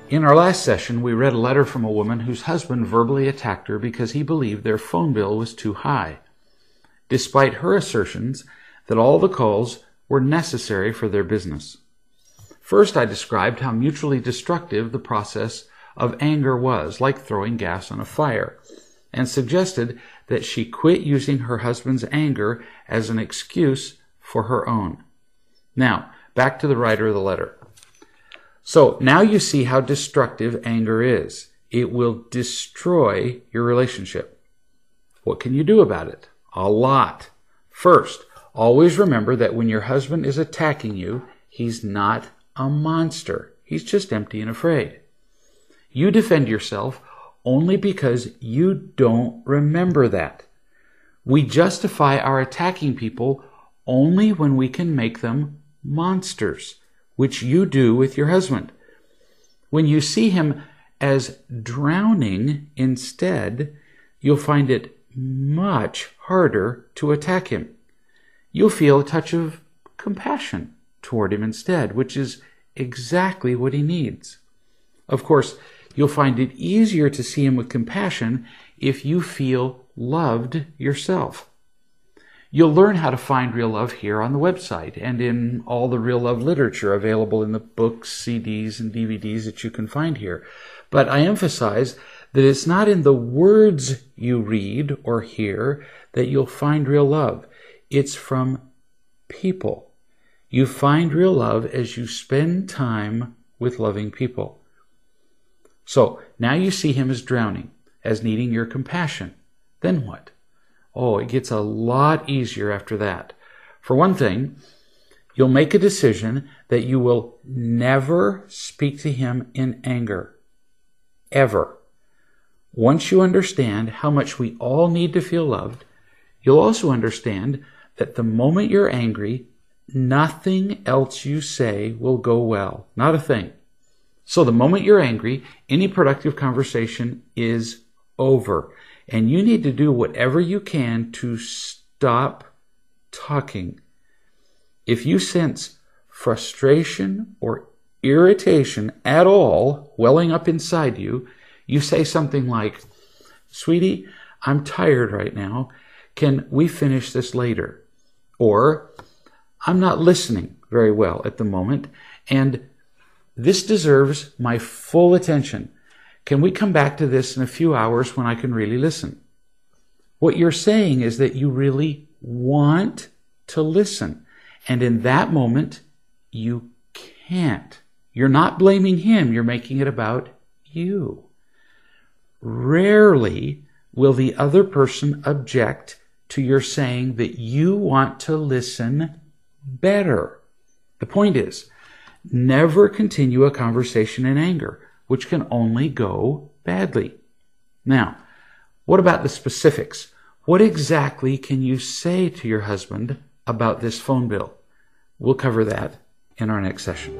In our last session, we read a letter from a woman whose husband verbally attacked her because he believed their phone bill was too high, despite her assertions that all the calls were necessary for their business. First, I described how mutually destructive the process of anger was, like throwing gas on a fire, and suggested that she quit using her husband's anger as an excuse for her own. Now, back to the writer of the letter. So now you see how destructive anger is. It will destroy your relationship. What can you do about it? A lot. First, always remember that when your husband is attacking you, he's not a monster. He's just empty and afraid. You defend yourself only because you don't remember that. We justify our attacking people only when we can make them monsters, which you do with your husband. When you see him as drowning instead, you'll find it much harder to attack him. You'll feel a touch of compassion toward him instead, which is exactly what he needs. Of course, you'll find it easier to see him with compassion if you feel loved yourself. You'll learn how to find real love here on the website and in all the real love literature available in the books, CDs, and DVDs that you can find here. But I emphasize that it's not in the words you read or hear that you'll find real love. It's from people. You find real love as you spend time with loving people. So now you see him as drowning, as needing your compassion. Then what? Oh, it gets a lot easier after that. For one thing, you'll make a decision that you will never speak to him in anger. Ever. Once you understand how much we all need to feel loved, you'll also understand that the moment you're angry, nothing else you say will go well. Not a thing. So the moment you're angry, any productive conversation is over. And you need to do whatever you can to stop talking. If you sense frustration or irritation at all welling up inside you, you say something like, "Sweetie, I'm tired right now. Can we finish this later?" Or, "I'm not listening very well at the moment, and this deserves my full attention. Can we come back to this in a few hours when I can really listen?" What you're saying is that you really want to listen. And in that moment, you can't. You're not blaming him. You're making it about you. Rarely will the other person object to your saying that you want to listen better. The point is, never continue a conversation in anger, which can only go badly. Now, what about the specifics? What exactly can you say to your husband about this phone bill? We'll cover that in our next session.